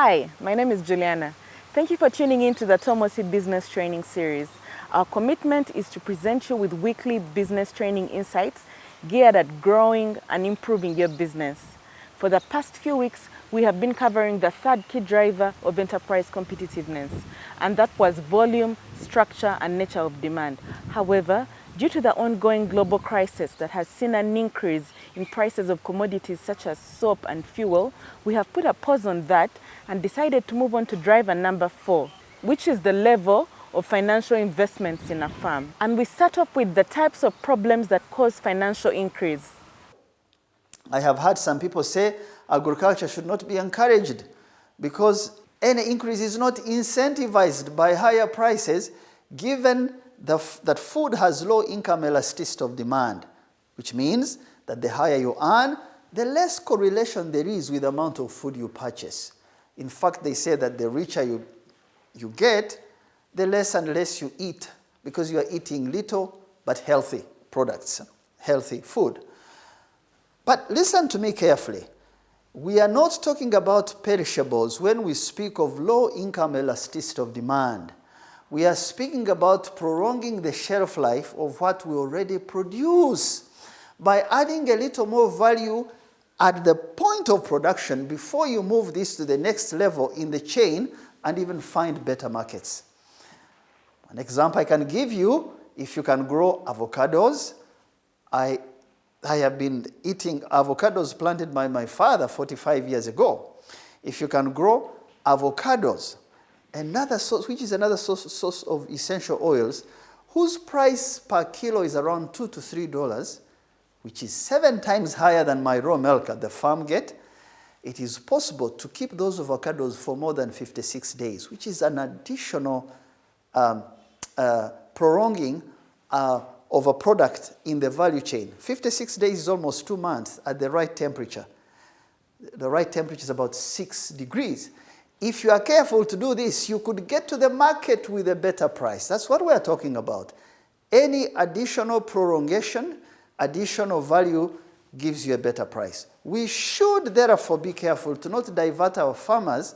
Hi, my name is Juliana. Thank you for tuning in to the Tomosi Business Training Series. Our commitment is to present you with weekly business training insights geared at growing and improving your business. For the past few weeks, we have been covering the third key driver of enterprise competitiveness, and that was volume, structure, and nature of demand. However, due to the ongoing global crisis that has seen an increase in prices of commodities such as soap and fuel, we have put a pause on that and decided to move on to driver number 4, which is the level of financial investments in a firm. And we start off with the types of problems that cause financial increase. I have heard some people say agriculture should not be encouraged because any increase is not incentivized by higher prices given that food has low income elasticity of demand, which means that the higher you earn, the less correlation there is with the amount of food you purchase. In fact, they say that the richer you get, the less and less you eat because you are eating little but healthy products, healthy food. But listen to me carefully. We are not talking about perishables when we speak of low income elasticity of demand. We are speaking about prolonging the shelf life of what we already produce by adding a little more value at the point of production before you move this to the next level in the chain and even find better markets. An example I can give you, if you can grow avocados, I have been eating avocados planted by my father 45 years ago. If you can grow avocados, another source, which is another source of essential oils, whose price per kilo is around $2 to $3, which is 7 times higher than my raw milk at the farm gate, it is possible to keep those avocados for more than 56 days, which is an additional prolonging of a product in the value chain. 56 days is almost 2 months at the right temperature. The right temperature is about 6 degrees. If you are careful to do this, you could get to the market with a better price. That's what we're talking about. Any additional prolongation, additional value gives you a better price. We should therefore be careful to not divert our farmers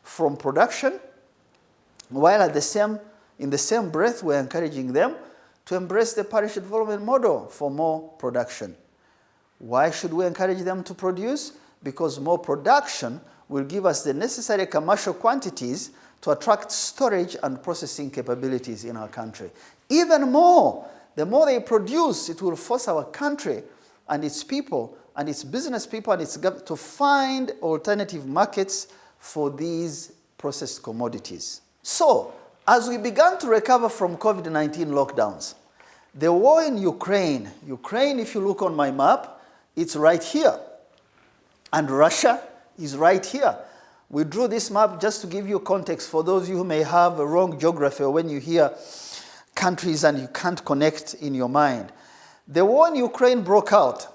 from production, while in the same breath we're encouraging them to embrace the parish development model for more production. Why should we encourage them to produce? Because more production will give us the necessary commercial quantities to attract storage and processing capabilities in our country. Even more, the more they produce, it will force our country and its people and its business people and its government to find alternative markets for these processed commodities. So, as we began to recover from COVID-19 lockdowns, the war in Ukraine, if you look on my map, it's right here. And Russia is right here. We drew this map just to give you context for those of you who may have a wrong geography or when you hear countries and you can't connect in your mind. The war in Ukraine broke out.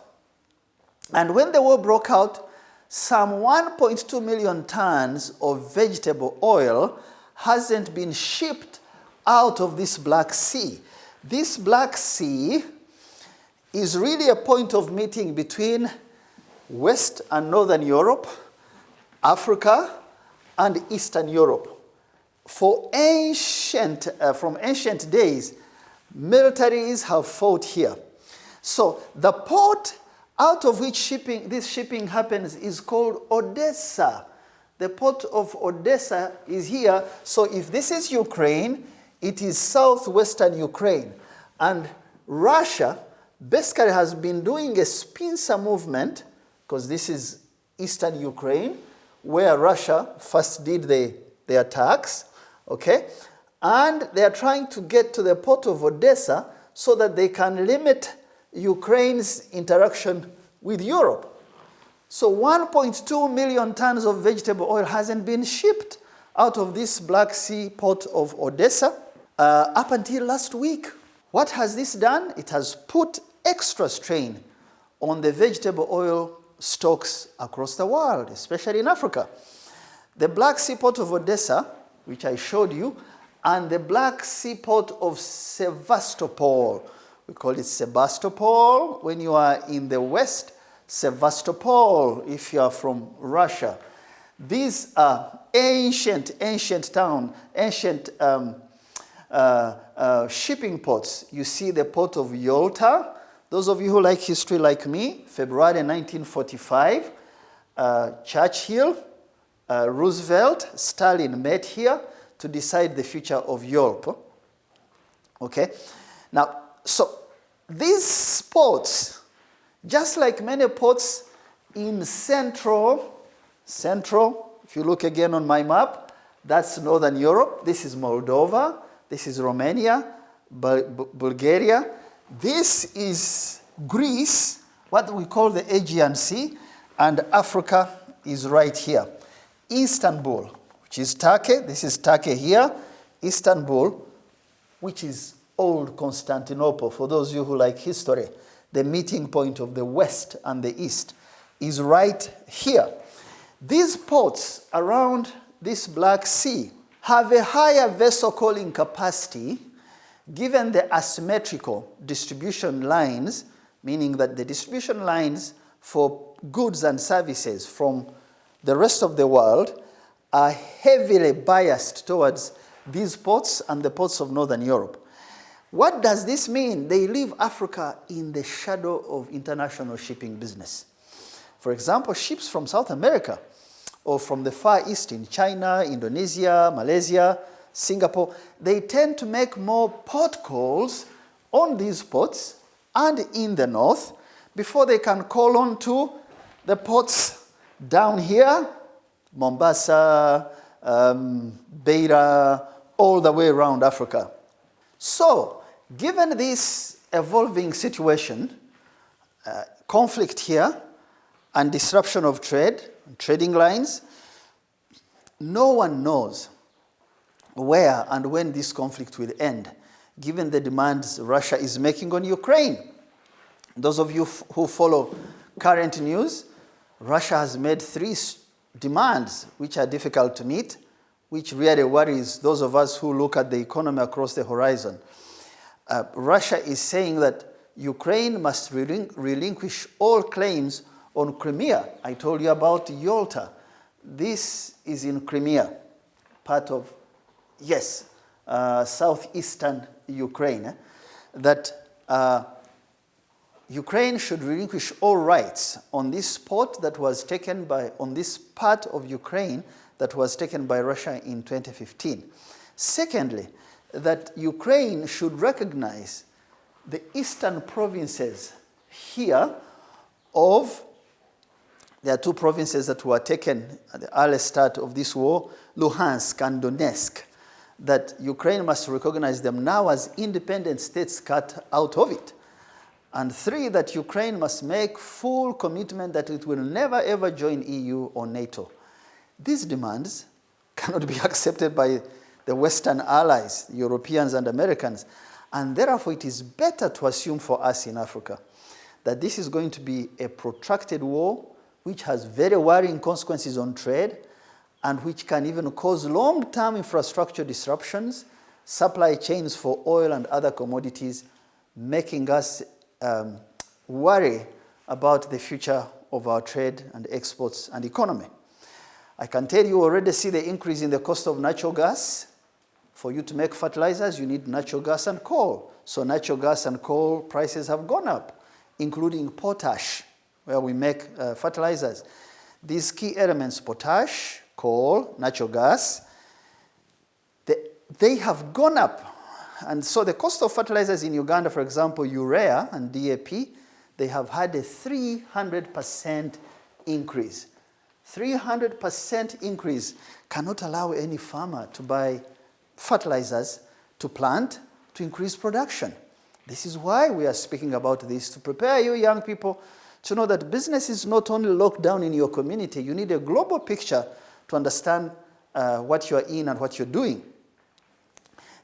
And when the war broke out, some 1.2 million tons of vegetable oil hasn't been shipped out of this Black Sea. This Black Sea is really a point of meeting between West and Northern Europe, Africa, and Eastern Europe. From ancient days, militaries have fought here. So the port out of which this shipping happens is called Odessa. The port of Odessa is here. So if this is Ukraine, it is southwestern Ukraine. And Russia basically has been doing a pincer movement, because this is eastern Ukraine, where Russia first did the attacks, okay? And they are trying to get to the port of Odessa so that they can limit Ukraine's interaction with Europe. So 1.2 million tons of vegetable oil hasn't been shipped out of this Black Sea port of Odessa up until last week. What has this done? It has put extra strain on the vegetable oil stocks across the world, especially in Africa. The Black Sea port of Odessa, which I showed you, and the Black Sea port of Sevastopol. We call it Sebastopol when you are in the west, Sevastopol if you are from Russia. These are ancient town, ancient shipping ports. You see the port of Yalta. Those of you who like history like me, February 1945, Churchill, Roosevelt, Stalin met here to decide the future of Europe. Okay? Now, so these ports, just like many ports in Central, if you look again on my map, that's Northern Europe. This is Moldova. This is Romania, Bulgaria. This is Greece, what we call the Aegean Sea, and Africa is right here. Istanbul, which is Turkey. This is Turkey here. Istanbul, which is old Constantinople, for those of you who like history, the meeting point of the West and the East, is right here. These ports around this Black Sea have a higher vessel calling capacity given the asymmetrical distribution lines, meaning that the distribution lines for goods and services from the rest of the world are heavily biased towards these ports and the ports of Northern Europe. What does this mean? They leave Africa in the shadow of international shipping business. For example, ships from South America or from the Far East in China, Indonesia, Malaysia, Singapore, they tend to make more port calls on these ports and in the north before they can call on to the ports down here, Mombasa, Beira, all the way around Africa. So, given this evolving situation, conflict here, and disruption of trade, trading lines, no one knows where and when this conflict will end, given the demands Russia is making on Ukraine. Those of you who follow current news, Russia has made 3 demands which are difficult to meet, which really worries those of us who look at the economy across the horizon. Russia is saying that Ukraine must relinquish all claims on Crimea. I told you about Yalta. This is in Crimea, part of, southeastern Ukraine. That Ukraine should relinquish all rights on this port that was taken by, on this part of Ukraine that was taken by Russia in 2015. Secondly, that Ukraine should recognize the eastern provinces here of, there are 2 provinces that were taken at the early start of this war, Luhansk and Donetsk, that Ukraine must recognize them now as independent states cut out of it. And 3, that Ukraine must make full commitment that it will never ever join EU or NATO. These demands cannot be accepted by the Western allies, Europeans and Americans, and therefore it is better to assume for us in Africa that this is going to be a protracted war which has very worrying consequences on trade and which can even cause long-term infrastructure disruptions, supply chains for oil and other commodities, making us worry about the future of our trade and exports and economy. I can tell you already see the increase in the cost of natural gas. For you to make fertilizers, you need natural gas and coal. So natural gas and coal prices have gone up, including potash, where we make fertilizers. These key elements, potash, coal, natural gas, they have gone up. And so the cost of fertilizers in Uganda, for example, urea and DAP, they have had a 300% increase. 300% increase cannot allow any farmer to buy fertilizers to plant to increase production. This is why we are speaking about this, to prepare you young people to know that business is not only locked down in your community. You need a global picture to understand what you are in and what you're doing.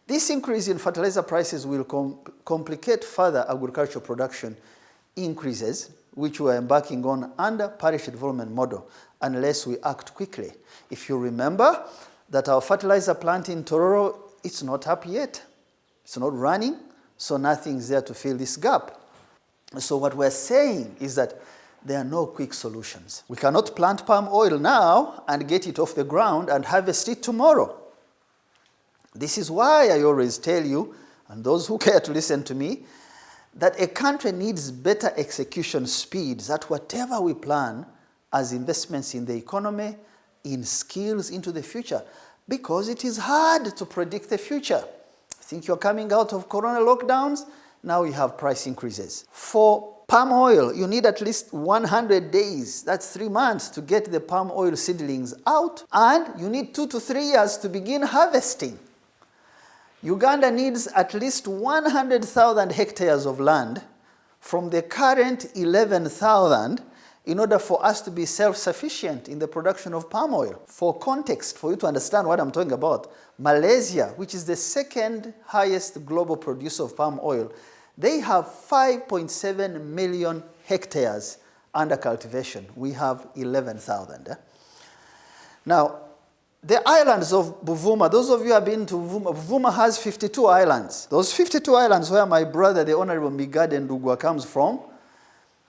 This increase in fertilizer prices will complicate further agricultural production increases, which we are embarking on under parish development model, unless we act quickly. If you remember that our fertilizer plant in Tororo, it's not up yet. It's not running, so nothing's there to fill this gap. So what we're saying is that there are no quick solutions. We cannot plant palm oil now and get it off the ground and harvest it tomorrow. This is why I always tell you, and those who care to listen to me, that a country needs better execution speeds at whatever we plan as investments in the economy, in skills into the future, because it is hard to predict the future. I think you're coming out of corona lockdowns, now you have price increases. For palm oil, you need at least 100 days, that's 3 months, to get the palm oil seedlings out, and you need 2 to 3 years to begin harvesting. Uganda needs at least 100,000 hectares of land from the current 11,000 in order for us to be self-sufficient in the production of palm oil. For context, for you to understand what I'm talking about, Malaysia, which is the second highest global producer of palm oil, they have 5.7 million hectares under cultivation. We have 11,000. Now, the islands of Buvuma, those of you who have been to Buvuma, Buvuma has 52 islands. Those 52 islands where my brother, the Honorable Migade Ndugwa, comes from,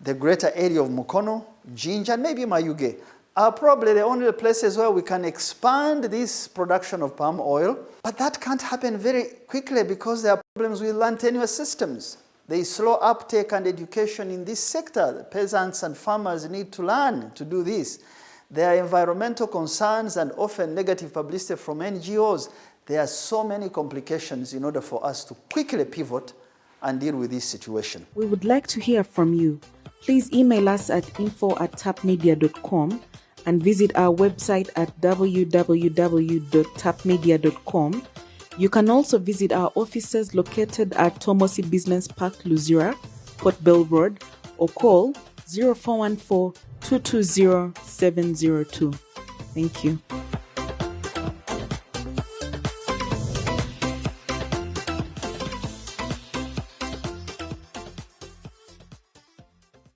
the greater area of Mukono, Jinja, and maybe Mayuge, are probably the only places where we can expand this production of palm oil. But that can't happen very quickly because there are problems with land tenure systems. There is slow uptake and education in this sector. The peasants and farmers need to learn to do this. There are environmental concerns and often negative publicity from NGOs. There are so many complications in order for us to quickly pivot and deal with this situation. We would like to hear from you. Please email us at info@tapmedia.com and visit our website at www.tapmedia.com. You can also visit our offices located at Tomosi Business Park, Luzira, Port Bell Road, or call 0414 220 702. Thank you.